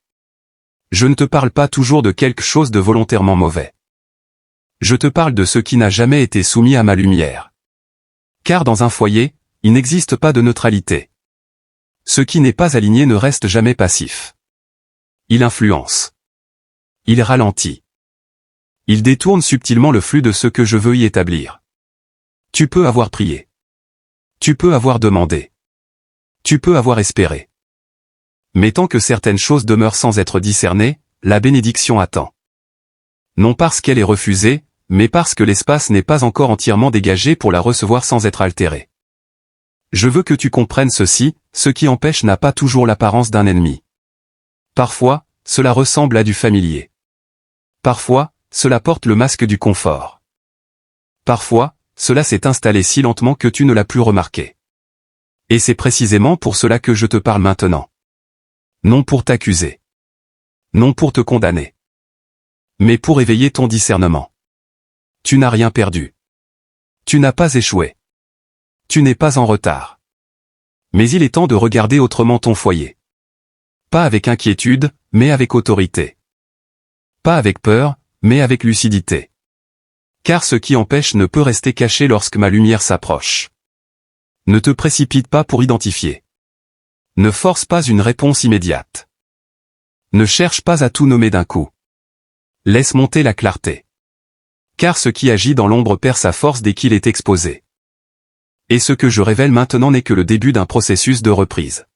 Je ne te parle pas toujours de quelque chose de volontairement mauvais. Je te parle de ce qui n'a jamais été soumis à ma lumière. Car dans un foyer, il n'existe pas de neutralité. Ce qui n'est pas aligné ne reste jamais passif. Il influence. Il ralentit. Il détourne subtilement le flux de ce que je veux y établir. Tu peux avoir prié. Tu peux avoir demandé. Tu peux avoir espéré. Mais tant que certaines choses demeurent sans être discernées, la bénédiction attend. Non parce qu'elle est refusée, mais parce que l'espace n'est pas encore entièrement dégagé pour la recevoir sans être altéré. Je veux que tu comprennes ceci, ce qui empêche n'a pas toujours l'apparence d'un ennemi. Parfois, cela ressemble à du familier. Parfois, cela porte le masque du confort. Parfois, cela s'est installé si lentement que tu ne l'as plus remarqué. Et c'est précisément pour cela que je te parle maintenant. Non pour t'accuser. Non pour te condamner. Mais pour éveiller ton discernement. Tu n'as rien perdu. Tu n'as pas échoué. Tu n'es pas en retard. Mais il est temps de regarder autrement ton foyer. Pas avec inquiétude, mais avec autorité. Pas avec peur, mais avec lucidité. Car ce qui empêche ne peut rester caché lorsque ma lumière s'approche. Ne te précipite pas pour identifier. Ne force pas une réponse immédiate. Ne cherche pas à tout nommer d'un coup. Laisse monter la clarté. Car ce qui agit dans l'ombre perd sa force dès qu'il est exposé. Et ce que je révèle maintenant n'est que le début d'un processus de reprise.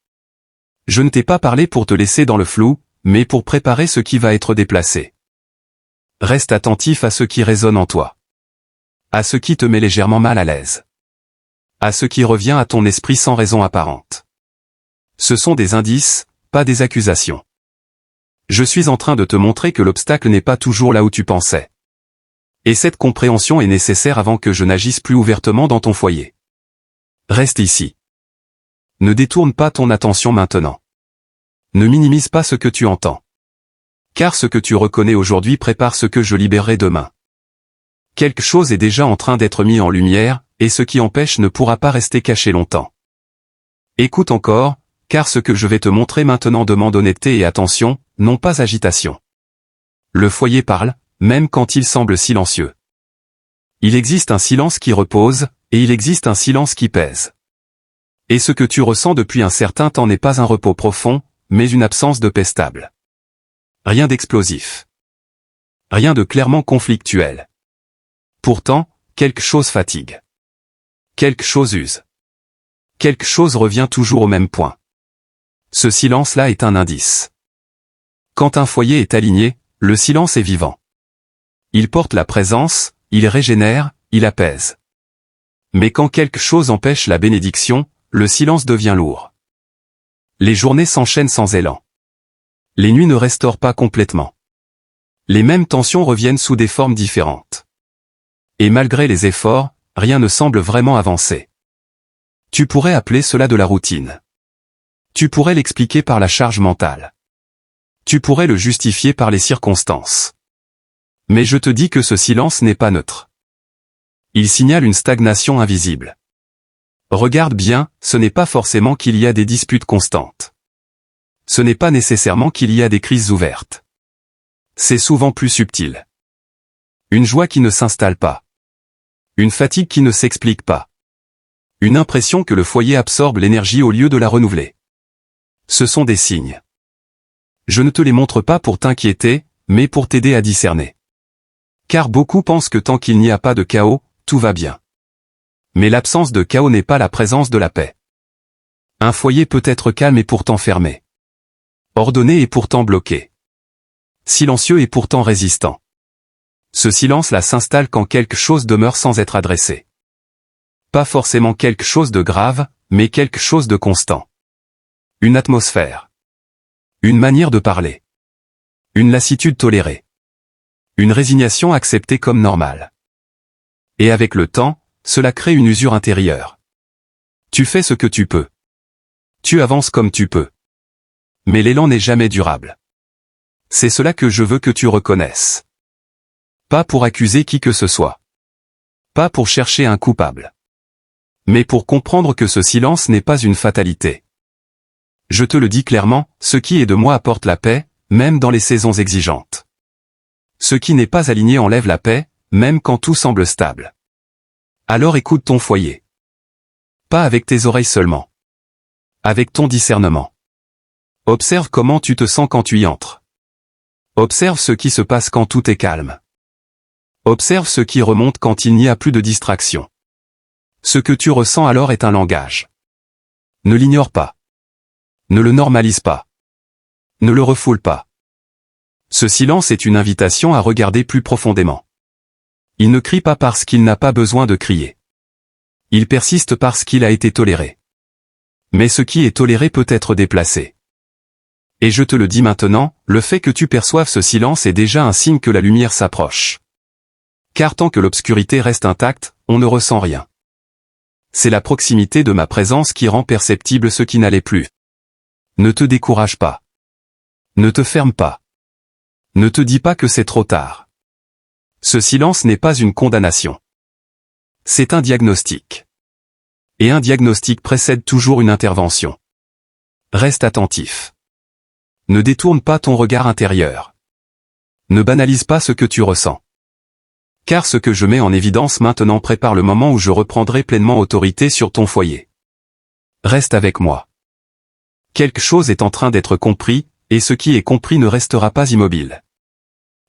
Je ne t'ai pas parlé pour te laisser dans le flou, mais pour préparer ce qui va être déplacé. Reste attentif à ce qui résonne en toi. À ce qui te met légèrement mal à l'aise. À ce qui revient à ton esprit sans raison apparente. Ce sont des indices, pas des accusations. Je suis en train de te montrer que l'obstacle n'est pas toujours là où tu pensais. Et cette compréhension est nécessaire avant que je n'agisse plus ouvertement dans ton foyer. Reste ici. Ne détourne pas ton attention maintenant. Ne minimise pas ce que tu entends. Car ce que tu reconnais aujourd'hui prépare ce que je libérerai demain. Quelque chose est déjà en train d'être mis en lumière, et ce qui empêche ne pourra pas rester caché longtemps. Écoute encore, car ce que je vais te montrer maintenant demande honnêteté et attention, non pas agitation. Le foyer parle, même quand il semble silencieux. Il existe un silence qui repose, et il existe un silence qui pèse. Et ce que tu ressens depuis un certain temps n'est pas un repos profond, mais une absence de paix stable. Rien d'explosif. Rien de clairement conflictuel. Pourtant, quelque chose fatigue. Quelque chose use. Quelque chose revient toujours au même point. Ce silence-là est un indice. Quand un foyer est aligné, le silence est vivant. Il porte la présence, il régénère, il apaise. Mais quand quelque chose empêche la bénédiction, le silence devient lourd. Les journées s'enchaînent sans élan. Les nuits ne restaurent pas complètement. Les mêmes tensions reviennent sous des formes différentes. Et malgré les efforts, rien ne semble vraiment avancer. Tu pourrais appeler cela de la routine. Tu pourrais l'expliquer par la charge mentale. Tu pourrais le justifier par les circonstances. Mais je te dis que ce silence n'est pas neutre. Il signale une stagnation invisible. Regarde bien, ce n'est pas forcément qu'il y a des disputes constantes. Ce n'est pas nécessairement qu'il y a des crises ouvertes. C'est souvent plus subtil. Une joie qui ne s'installe pas. Une fatigue qui ne s'explique pas. Une impression que le foyer absorbe l'énergie au lieu de la renouveler. Ce sont des signes. Je ne te les montre pas pour t'inquiéter, mais pour t'aider à discerner. Car beaucoup pensent que tant qu'il n'y a pas de chaos, tout va bien. Mais l'absence de chaos n'est pas la présence de la paix. Un foyer peut être calme et pourtant fermé. Ordonné et pourtant bloqué. Silencieux et pourtant résistant. Ce silence-là s'installe quand quelque chose demeure sans être adressé. Pas forcément quelque chose de grave, mais quelque chose de constant. Une atmosphère. Une manière de parler. Une lassitude tolérée. Une résignation acceptée comme normale. Et avec le temps, cela crée une usure intérieure. Tu fais ce que tu peux. Tu avances comme tu peux. Mais l'élan n'est jamais durable. C'est cela que je veux que tu reconnaisses. Pas pour accuser qui que ce soit. Pas pour chercher un coupable. Mais pour comprendre que ce silence n'est pas une fatalité. Je te le dis clairement, ce qui est de moi apporte la paix, même dans les saisons exigeantes. Ce qui n'est pas aligné enlève la paix, même quand tout semble stable. Alors écoute ton foyer. Pas avec tes oreilles seulement. Avec ton discernement. Observe comment tu te sens quand tu y entres. Observe ce qui se passe quand tout est calme. Observe ce qui remonte quand il n'y a plus de distraction. Ce que tu ressens alors est un langage. Ne l'ignore pas. Ne le normalise pas. Ne le refoule pas. Ce silence est une invitation à regarder plus profondément. Il ne crie pas parce qu'il n'a pas besoin de crier. Il persiste parce qu'il a été toléré. Mais ce qui est toléré peut être déplacé. Et je te le dis maintenant, le fait que tu perçoives ce silence est déjà un signe que la lumière s'approche. Car tant que l'obscurité reste intacte, on ne ressent rien. C'est la proximité de ma présence qui rend perceptible ce qui n'allait plus. Ne te décourage pas. Ne te ferme pas. Ne te dis pas que c'est trop tard. Ce silence n'est pas une condamnation. C'est un diagnostic. Et un diagnostic précède toujours une intervention. Reste attentif. Ne détourne pas ton regard intérieur. Ne banalise pas ce que tu ressens. Car ce que je mets en évidence maintenant prépare le moment où je reprendrai pleinement autorité sur ton foyer. Reste avec moi. Quelque chose est en train d'être compris, et ce qui est compris ne restera pas immobile.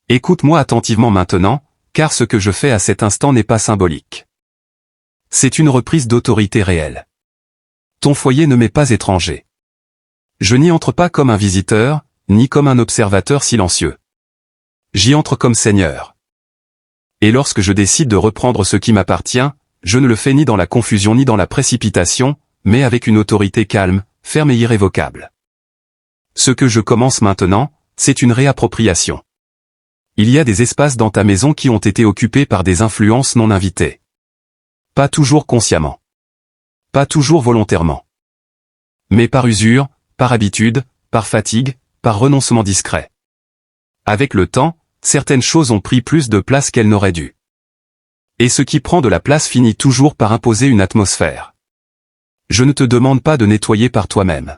Écoute-moi attentivement maintenant, car ce que je fais à cet instant n'est pas symbolique. C'est une reprise d'autorité réelle. Ton foyer ne m'est pas étranger. Je n'y entre pas comme un visiteur, ni comme un observateur silencieux. J'y entre comme Seigneur. Et lorsque je décide de reprendre ce qui m'appartient, je ne le fais ni dans la confusion ni dans la précipitation, mais avec une autorité calme, ferme et irrévocable. Ce que je commence maintenant, c'est une réappropriation. Il y a des espaces dans ta maison qui ont été occupés par des influences non invitées. Pas toujours consciemment. Pas toujours volontairement. Mais par usure, par habitude, par fatigue, par renoncement discret. Avec le temps, certaines choses ont pris plus de place qu'elles n'auraient dû. Et ce qui prend de la place finit toujours par imposer une atmosphère. Je ne te demande pas de nettoyer par toi-même.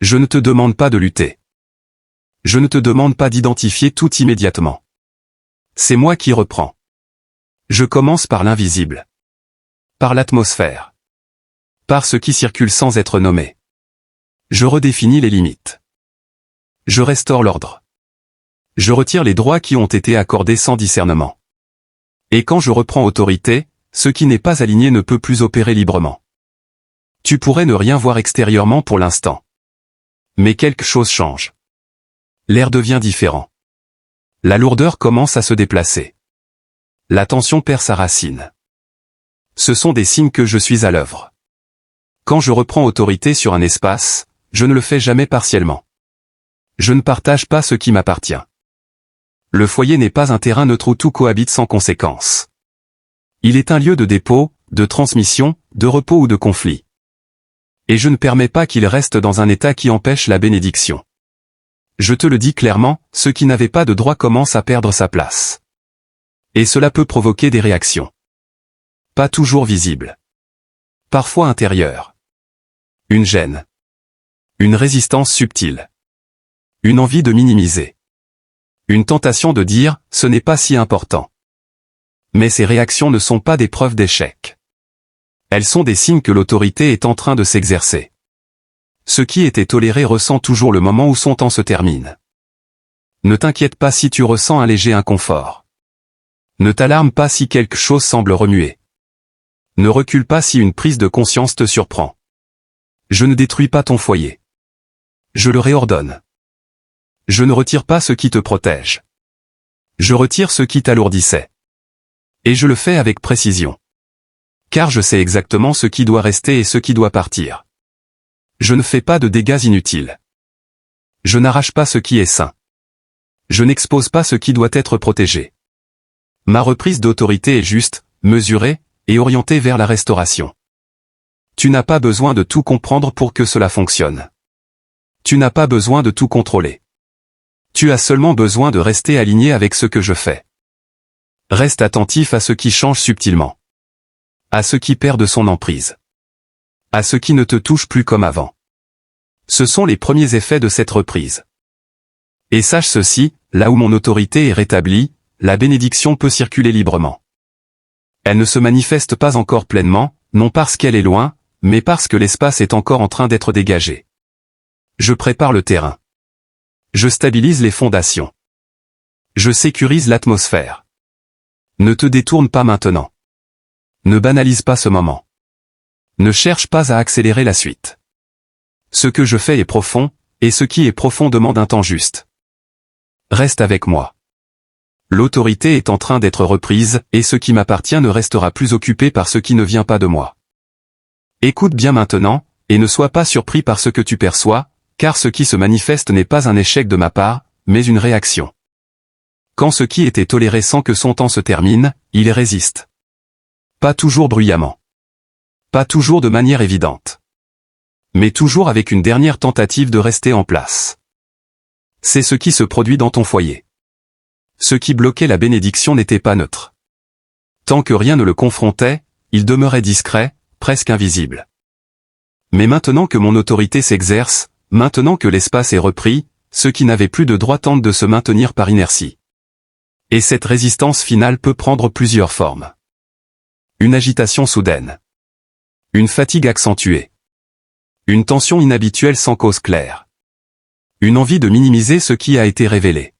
Je ne te demande pas de lutter. Je ne te demande pas d'identifier tout immédiatement. C'est moi qui reprends. Je commence par l'invisible. Par l'atmosphère. Par ce qui circule sans être nommé. Je redéfinis les limites. Je restaure l'ordre. Je retire les droits qui ont été accordés sans discernement. Et quand je reprends autorité, ce qui n'est pas aligné ne peut plus opérer librement. Tu pourrais ne rien voir extérieurement pour l'instant. Mais quelque chose change. L'air devient différent. La lourdeur commence à se déplacer. La tension perd sa racine. Ce sont des signes que je suis à l'œuvre. Quand je reprends autorité sur un espace, je ne le fais jamais partiellement. Je ne partage pas ce qui m'appartient. Le foyer n'est pas un terrain neutre où tout cohabite sans conséquence. Il est un lieu de dépôt, de transmission, de repos ou de conflit. Et je ne permets pas qu'il reste dans un état qui empêche la bénédiction. Je te le dis clairement, ce qui n'avait pas de droit commence à perdre sa place. Et cela peut provoquer des réactions. Pas toujours visibles. Parfois intérieures. Une gêne. Une résistance subtile. Une envie de minimiser. Une tentation de dire, ce n'est pas si important. Mais ces réactions ne sont pas des preuves d'échec. Elles sont des signes que l'autorité est en train de s'exercer. Ce qui était toléré ressent toujours le moment où son temps se termine. Ne t'inquiète pas si tu ressens un léger inconfort. Ne t'alarme pas si quelque chose semble remuer. Ne recule pas si une prise de conscience te surprend. Je ne détruis pas ton foyer. Je le réordonne. Je ne retire pas ce qui te protège. Je retire ce qui t'alourdissait. Et je le fais avec précision. Car je sais exactement ce qui doit rester et ce qui doit partir. Je ne fais pas de dégâts inutiles. Je n'arrache pas ce qui est sain. Je n'expose pas ce qui doit être protégé. Ma reprise d'autorité est juste, mesurée, et orientée vers la restauration. Tu n'as pas besoin de tout comprendre pour que cela fonctionne. Tu n'as pas besoin de tout contrôler. Tu as seulement besoin de rester aligné avec ce que je fais. Reste attentif à ce qui change subtilement. À ce qui perd de son emprise. À ce qui ne te touche plus comme avant. Ce sont les premiers effets de cette reprise. Et sache ceci, là où mon autorité est rétablie, la bénédiction peut circuler librement. Elle ne se manifeste pas encore pleinement, non parce qu'elle est loin, mais parce que l'espace est encore en train d'être dégagé. Je prépare le terrain. Je stabilise les fondations. Je sécurise l'atmosphère. Ne te détourne pas maintenant. Ne banalise pas ce moment. Ne cherche pas à accélérer la suite. Ce que je fais est profond, et ce qui est profond demande un temps juste. Reste avec moi. L'autorité est en train d'être reprise, et ce qui m'appartient ne restera plus occupé par ce qui ne vient pas de moi. Écoute bien maintenant, et ne sois pas surpris par ce que tu perçois, car ce qui se manifeste n'est pas un échec de ma part, mais une réaction. Quand ce qui était toléré sans que son temps se termine, il résiste. Pas toujours bruyamment. Pas toujours de manière évidente. Mais toujours avec une dernière tentative de rester en place. C'est ce qui se produit dans ton foyer. Ce qui bloquait la bénédiction n'était pas neutre. Tant que rien ne le confrontait, il demeurait discret, presque invisible. Mais maintenant que mon autorité s'exerce, maintenant que l'espace est repris, ce qui n'avait plus de droit tente de se maintenir par inertie. Et cette résistance finale peut prendre plusieurs formes. Une agitation soudaine. Une fatigue accentuée. Une tension inhabituelle sans cause claire. Une envie de minimiser ce qui a été révélé.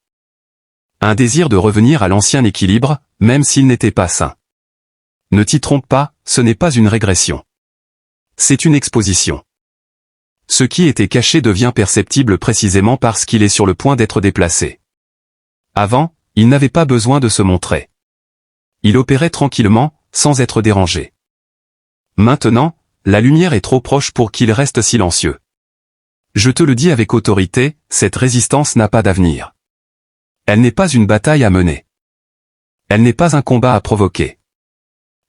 Un désir de revenir à l'ancien équilibre, même s'il n'était pas sain. Ne t'y trompe pas, ce n'est pas une régression. C'est une exposition. Ce qui était caché devient perceptible précisément parce qu'il est sur le point d'être déplacé. Avant, il n'avait pas besoin de se montrer. Il opérait tranquillement, sans être dérangé. Maintenant, la lumière est trop proche pour qu'il reste silencieux. Je te le dis avec autorité, cette résistance n'a pas d'avenir. Elle n'est pas une bataille à mener. Elle n'est pas un combat à provoquer.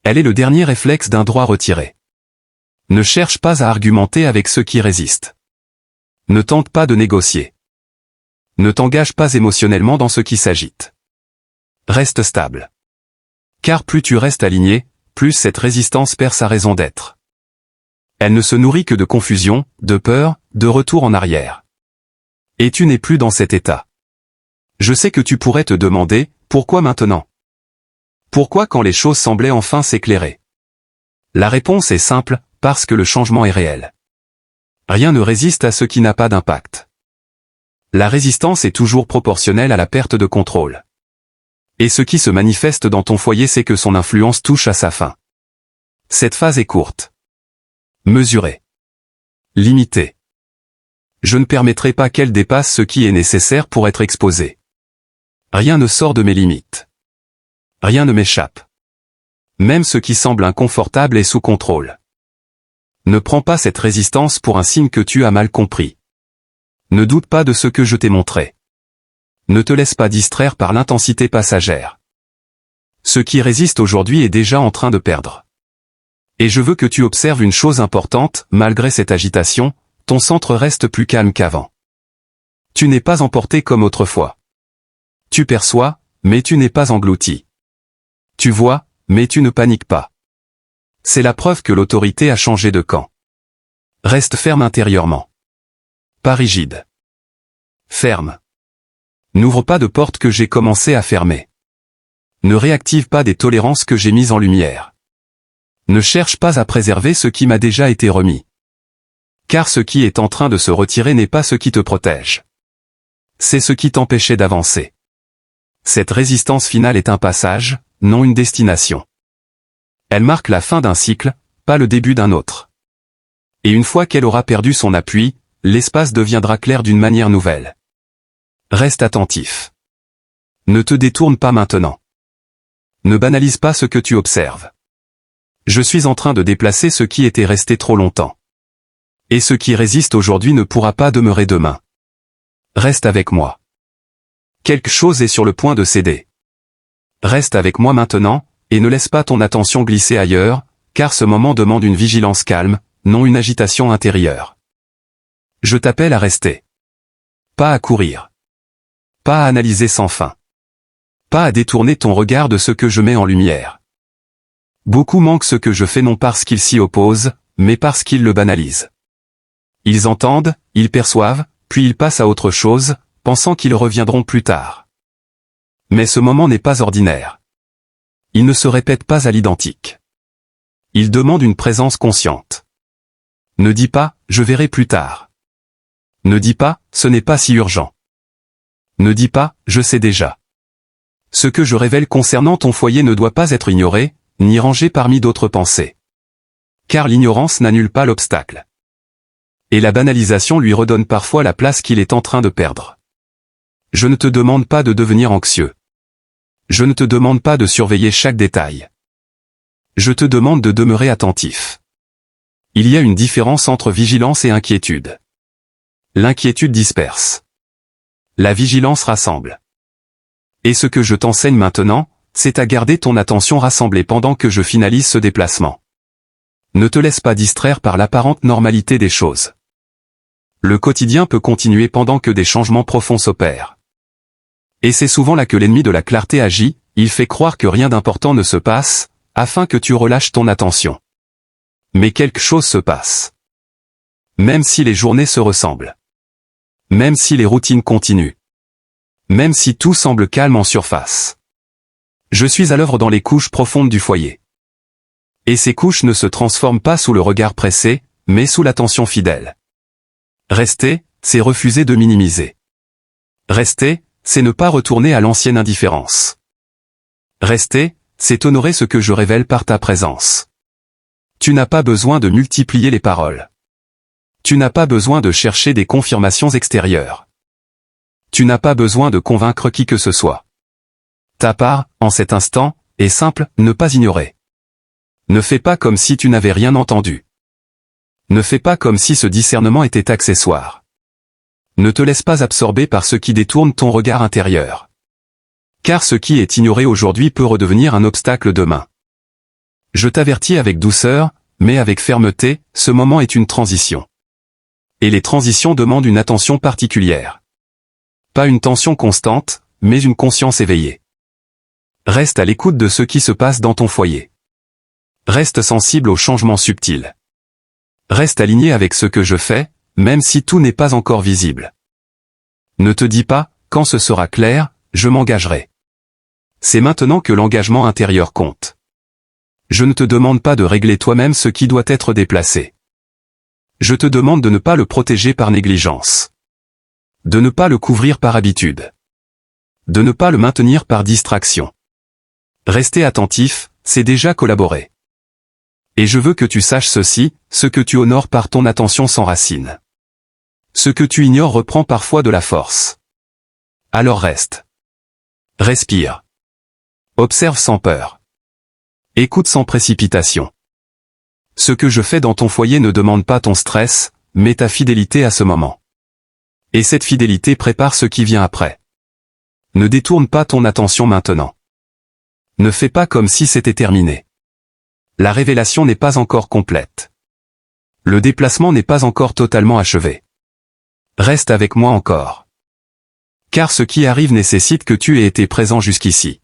Elle est le dernier réflexe d'un droit retiré. Ne cherche pas à argumenter avec ceux qui résistent. Ne tente pas de négocier. Ne t'engage pas émotionnellement dans ce qui s'agite. Reste stable. Car plus tu restes aligné, plus cette résistance perd sa raison d'être. Elle ne se nourrit que de confusion, de peur, de retour en arrière. Et tu n'es plus dans cet état. Je sais que tu pourrais te demander, pourquoi maintenant? Pourquoi quand les choses semblaient enfin s'éclairer? La réponse est simple, parce que le changement est réel. Rien ne résiste à ce qui n'a pas d'impact. La résistance est toujours proportionnelle à la perte de contrôle. Et ce qui se manifeste dans ton foyer c'est que son influence touche à sa fin. Cette phase est courte. Mesurée. Limitée. Je ne permettrai pas qu'elle dépasse ce qui est nécessaire pour être exposé. Rien ne sort de mes limites. Rien ne m'échappe. Même ce qui semble inconfortable est sous contrôle. Ne prends pas cette résistance pour un signe que tu as mal compris. Ne doute pas de ce que je t'ai montré. Ne te laisse pas distraire par l'intensité passagère. Ce qui résiste aujourd'hui est déjà en train de perdre. Et je veux que tu observes une chose importante, malgré cette agitation, ton centre reste plus calme qu'avant. Tu n'es pas emporté comme autrefois. Tu perçois, mais tu n'es pas englouti. Tu vois, mais tu ne paniques pas. C'est la preuve que l'autorité a changé de camp. Reste ferme intérieurement. Pas rigide. Ferme. N'ouvre pas de porte que j'ai commencé à fermer. Ne réactive pas des tolérances que j'ai mises en lumière. Ne cherche pas à préserver ce qui m'a déjà été remis. Car ce qui est en train de se retirer n'est pas ce qui te protège. C'est ce qui t'empêchait d'avancer. Cette résistance finale est un passage, non une destination. Elle marque la fin d'un cycle, pas le début d'un autre. Et une fois qu'elle aura perdu son appui, l'espace deviendra clair d'une manière nouvelle. Reste attentif. Ne te détourne pas maintenant. Ne banalise pas ce que tu observes. Je suis en train de déplacer ce qui était resté trop longtemps. Et ce qui résiste aujourd'hui ne pourra pas demeurer demain. Reste avec moi. Quelque chose est sur le point de céder. Reste avec moi maintenant, et ne laisse pas ton attention glisser ailleurs, car ce moment demande une vigilance calme, non une agitation intérieure. Je t'appelle à rester. Pas à courir. Pas à analyser sans fin. Pas à détourner ton regard de ce que je mets en lumière. Beaucoup manquent ce que je fais non parce qu'ils s'y opposent, mais parce qu'ils le banalisent. Ils entendent, ils perçoivent, puis ils passent à autre chose, pensant qu'ils reviendront plus tard. Mais ce moment n'est pas ordinaire. Il ne se répète pas à l'identique. Il demande une présence consciente. Ne dis pas, je verrai plus tard. Ne dis pas, ce n'est pas si urgent. Ne dis pas, je sais déjà. Ce que je révèle concernant ton foyer ne doit pas être ignoré, ni rangé parmi d'autres pensées. Car l'ignorance n'annule pas l'obstacle. Et la banalisation lui redonne parfois la place qu'il est en train de perdre. Je ne te demande pas de devenir anxieux. Je ne te demande pas de surveiller chaque détail. Je te demande de demeurer attentif. Il y a une différence entre vigilance et inquiétude. L'inquiétude disperse. La vigilance rassemble. Et ce que je t'enseigne maintenant, c'est à garder ton attention rassemblée pendant que je finalise ce déplacement. Ne te laisse pas distraire par l'apparente normalité des choses. Le quotidien peut continuer pendant que des changements profonds s'opèrent. Et c'est souvent là que l'ennemi de la clarté agit, il fait croire que rien d'important ne se passe, afin que tu relâches ton attention. Mais quelque chose se passe. Même si les journées se ressemblent. Même si les routines continuent. Même si tout semble calme en surface. Je suis à l'œuvre dans les couches profondes du foyer. Et ces couches ne se transforment pas sous le regard pressé, mais sous l'attention fidèle. Rester, c'est refuser de minimiser. Rester, c'est ne pas retourner à l'ancienne indifférence. Rester, c'est honorer ce que je révèle par ta présence. Tu n'as pas besoin de multiplier les paroles. Tu n'as pas besoin de chercher des confirmations extérieures. Tu n'as pas besoin de convaincre qui que ce soit. Ta part, en cet instant, est simple, ne pas ignorer. Ne fais pas comme si tu n'avais rien entendu. Ne fais pas comme si ce discernement était accessoire. Ne te laisse pas absorber par ce qui détourne ton regard intérieur. Car ce qui est ignoré aujourd'hui peut redevenir un obstacle demain. Je t'avertis avec douceur, mais avec fermeté, ce moment est une transition. Et les transitions demandent une attention particulière. Pas une tension constante, mais une conscience éveillée. Reste à l'écoute de ce qui se passe dans ton foyer. Reste sensible aux changements subtils. Reste aligné avec ce que je fais, même si tout n'est pas encore visible. Ne te dis pas, quand ce sera clair, je m'engagerai. C'est maintenant que l'engagement intérieur compte. Je ne te demande pas de régler toi-même ce qui doit être déplacé. Je te demande de ne pas le protéger par négligence. De ne pas le couvrir par habitude. De ne pas le maintenir par distraction. Rester attentif, c'est déjà collaborer. Et je veux que tu saches ceci, ce que tu honores par ton attention s'enracine. Ce que tu ignores reprend parfois de la force. Alors reste. Respire. Observe sans peur. Écoute sans précipitation. Ce que je fais dans ton foyer ne demande pas ton stress, mais ta fidélité à ce moment. Et cette fidélité prépare ce qui vient après. Ne détourne pas ton attention maintenant. Ne fais pas comme si c'était terminé. La révélation n'est pas encore complète. Le déplacement n'est pas encore totalement achevé. Reste avec moi encore. Car ce qui arrive nécessite que tu aies été présent jusqu'ici.